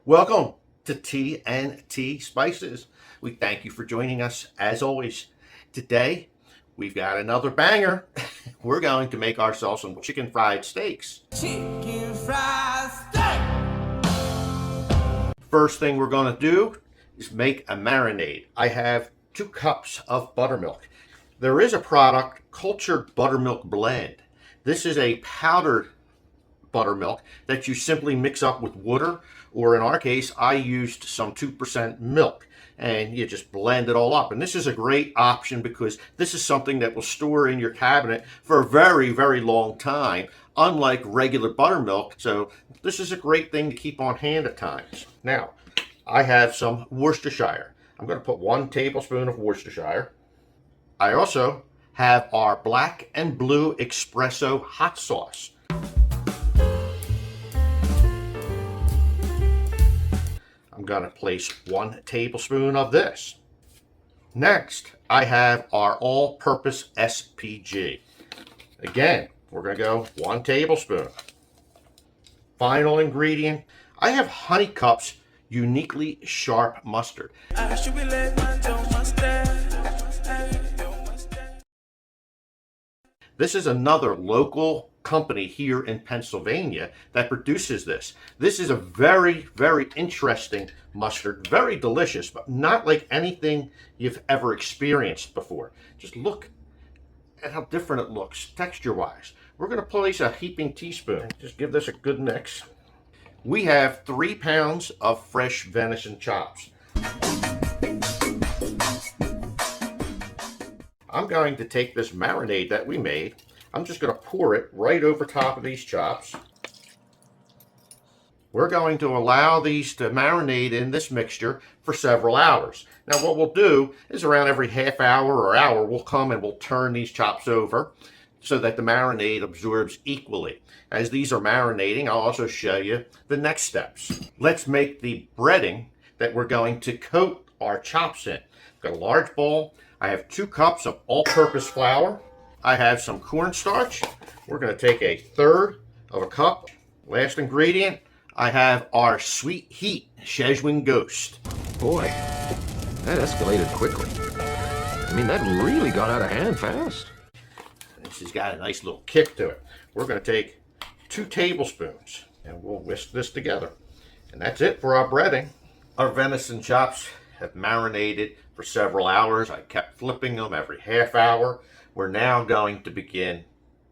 Welcome to Tntspices. We thank you for joining us as always. Today, we've got another banger. We're going to make ourselves some chicken fried steaks. Chicken fried steak! First thing we're going to do is make a marinade. I have 2 cups of buttermilk. There is a product, cultured buttermilk blend. This is a powdered buttermilk that you simply mix up with water, or in our case I used some 2% milk, and you just blend it all up. And this is a great option because this is something that will store in your cabinet for a very long time, unlike regular buttermilk. So this is a great thing to keep on hand at times. Now I have some Worcestershire. I'm going to put 1 tablespoon of Worcestershire. I also have our black and blue espresso hot sauce. I'm going to place 1 tablespoon of this. Next, I have our all-purpose SPG. Again, we're going to go 1 tablespoon. Final ingredient, I have Honeycups uniquely sharp mustard. This is another local company here in Pennsylvania that produces this. This is a very interesting mustard, very delicious, but not like anything you've ever experienced before. Just look at how different it looks texture-wise. We're going to place a heaping teaspoon. Just give this a good mix. We have 3 pounds of fresh venison chops. I'm going to take this marinade that we made. I'm just going to pour it right over top of these chops. We're going to allow these to marinate in this mixture for several hours. Now what we'll do is around every half hour or hour, we'll come and we'll turn these chops over so that the marinade absorbs equally. As these are marinating, I'll also show you the next steps. Let's make the breading that we're going to coat our chops in. I've got a large bowl. I have 2 cups of all-purpose flour. I have some cornstarch. We're going to take 1/3 of a cup. Last ingredient, I have our Sweet Heat Szechuan Ghost. Boy, that escalated quickly. I mean, that really got out of hand fast. This has got a nice little kick to it. We're going to take 2 tablespoons and we'll whisk this together. And that's it for our breading. Our venison chops have marinated for several hours. I kept flipping them every half hour. We're now going to begin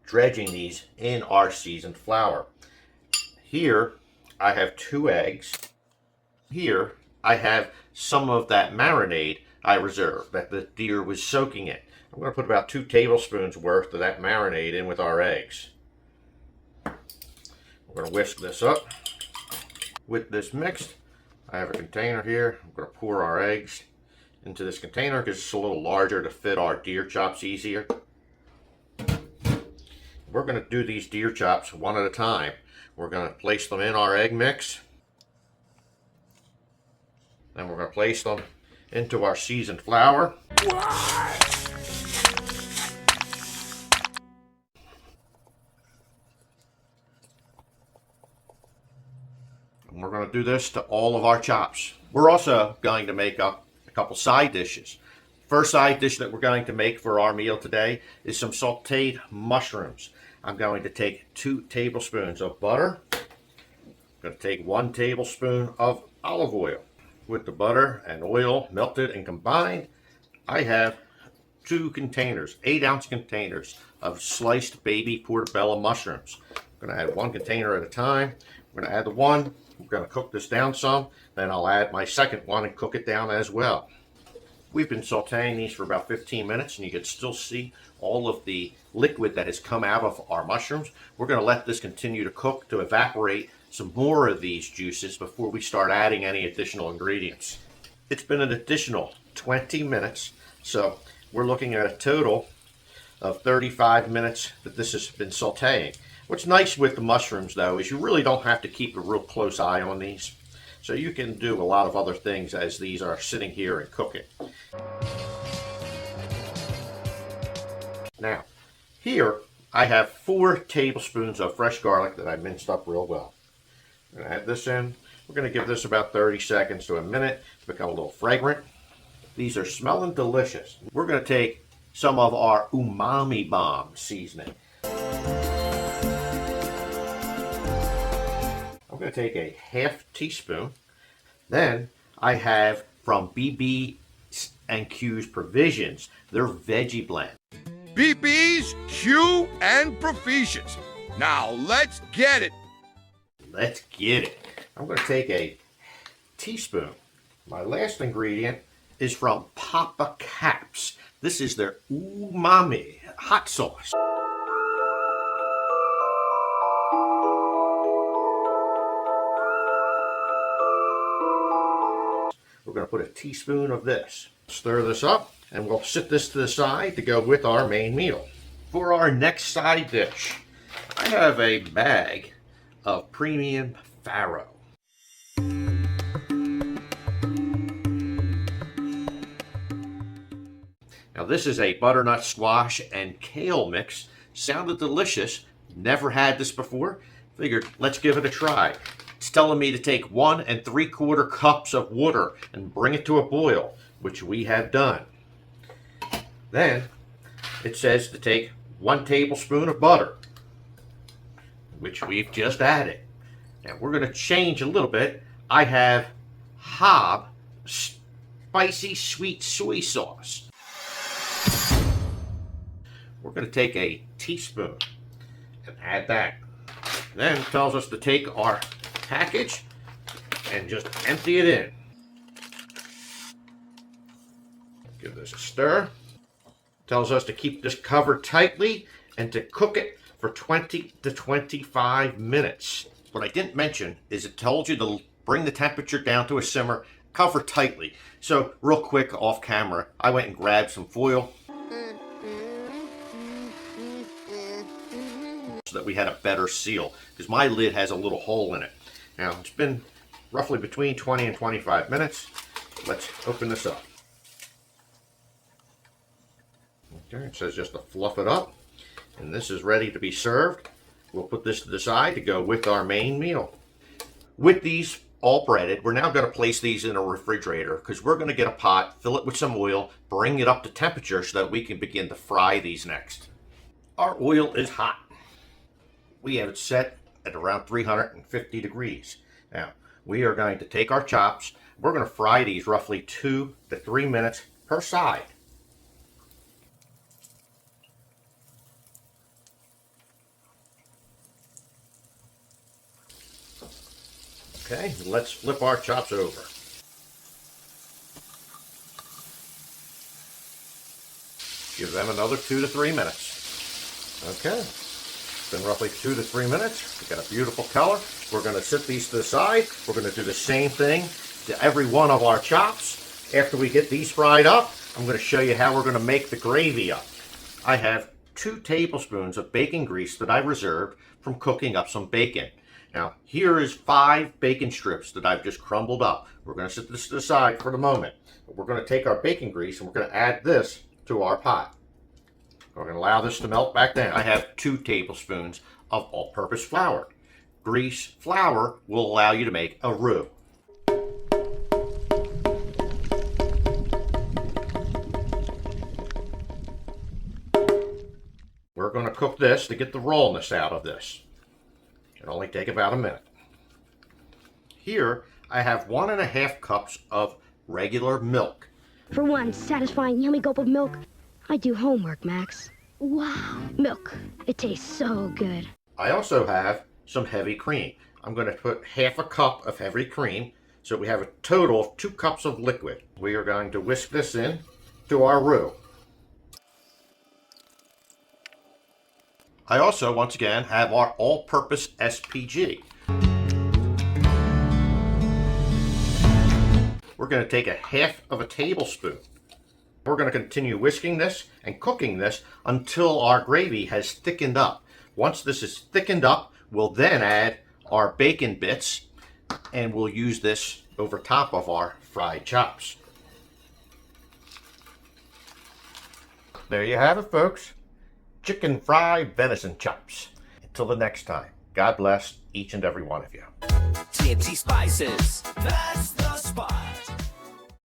dredging these in our seasoned flour. Here I have 2 eggs. Here I have some of that marinade I reserved that the deer was soaking in. I'm going to put about 2 tablespoons worth of that marinade in with our eggs. We're going to whisk this up. With this mixed, I have a container here. I'm going to pour our eggs into this container because it's a little larger to fit our deer chops easier. We're going to do these deer chops one at a time. We're going to place them in our egg mix. Then we're going to place them into our seasoned flour. And we're going to do this to all of our chops. We're also going to make up a couple side dishes. First side dish that we're going to make for our meal today is some sauteed mushrooms. I'm going to take 2 tablespoons of butter. I'm going to take 1 tablespoon of olive oil. With the butter and oil melted and combined, I have 2 containers, 8-ounce containers of sliced baby portobello mushrooms. I'm going to add 1 container at a time. I'm going to add the 1. I'm going to cook this down some. Then I'll add my second one and cook it down as well. We've been sauteing these for about 15 minutes and you can still see all of the liquid that has come out of our mushrooms. We're going to let this continue to cook to evaporate some more of these juices before we start adding any additional ingredients. It's been an additional 20 minutes, so we're looking at a total of 35 minutes that this has been sauteing. What's nice with the mushrooms though is you really don't have to keep a real close eye on these. So you can do a lot of other things as these are sitting here and cooking. Now, here I have 4 tablespoons of fresh garlic that I minced up real well. I'm going to add this in. We're going to give this about 30 seconds to a minute to become a little fragrant. These are smelling delicious. We're going to take some of our umami-bomb seasoning. I'm going to take a half teaspoon. Then I have from BB&Q's Provisions, their veggie blend. BB's, Q, and Provisions. Now let's get it. Let's get it. I'm going to take a teaspoon. My last ingredient is from Papa Caps. This is their umami hot sauce. We're going to put a teaspoon of this. Stir this up, and we'll sit this to the side to go with our main meal. For our next side dish, I have a bag of premium Farro. Now this is a butternut squash and kale mix. Sounded delicious. Never had this before. Figured, let's give it a try. It's telling me to take 1 3/4 cups of water and bring it to a boil, which we have done. Then it says to take 1 tablespoon of butter, which we've just added. Now we're going to change a little bit. I have Hob spicy sweet soy sauce. We're going to take a teaspoon and add that. Then it tells us to take our package and just empty it in. Give this a stir. Tells us to keep this covered tightly and to cook it for 20 to 25 minutes. What I didn't mention is it told you to bring the temperature down to a simmer, cover tightly. So real quick off camera, I went and grabbed some foil so that we had a better seal, because my lid has a little hole in it. Now it's been roughly between 20 and 25 minutes. Let's open this up. Okay, it says just to fluff it up, and this is ready to be served. We'll put this to the side to go with our main meal. With these all breaded, we're now going to place these in a refrigerator, because we're going to get a pot, fill it with some oil, bring it up to temperature so that we can begin to fry these next. Our oil is hot. We have it set at around 350 degrees. Now, we are going to take our chops. We're going to fry these roughly 2 to 3 minutes per side. Okay, let's flip our chops over. Give them another 2 to 3 minutes. Okay. Been roughly 2 to 3 minutes. We got a beautiful color. We're going to sit these to the side. We're going to do the same thing to every one of our chops. After we get these fried up, I'm going to show you how we're going to make the gravy up. I have 2 tablespoons of bacon grease that I reserved from cooking up some bacon. Now, here is 5 bacon strips that I've just crumbled up. We're going to set this to the side for the moment. We're going to take our bacon grease and we're going to add this to our pot. We're going to allow this to melt back down. I have 2 tablespoons of all-purpose flour. Grease flour will allow you to make a roux. We're going to cook this to get the rawness out of this. It'll only take about a minute. Here, I have 1 1/2 cups of regular milk. For one satisfying yummy gulp of milk, I do homework, Max. Wow, milk. It tastes so good. I also have some heavy cream. I'm going to put 1/2 cup of heavy cream, so we have a total of 2 cups of liquid. We are going to whisk this in to our roux. I also, once again, have our all-purpose SPG. We're going to take 1/2 tablespoon. We're going to continue whisking this and cooking this until our gravy has thickened up. Once this is thickened up, we'll then add our bacon bits and we'll use this over top of our fried chops. There you have it, folks. Chicken fried venison chops. Until the next time, God bless each and every one of you. Tntspices. That's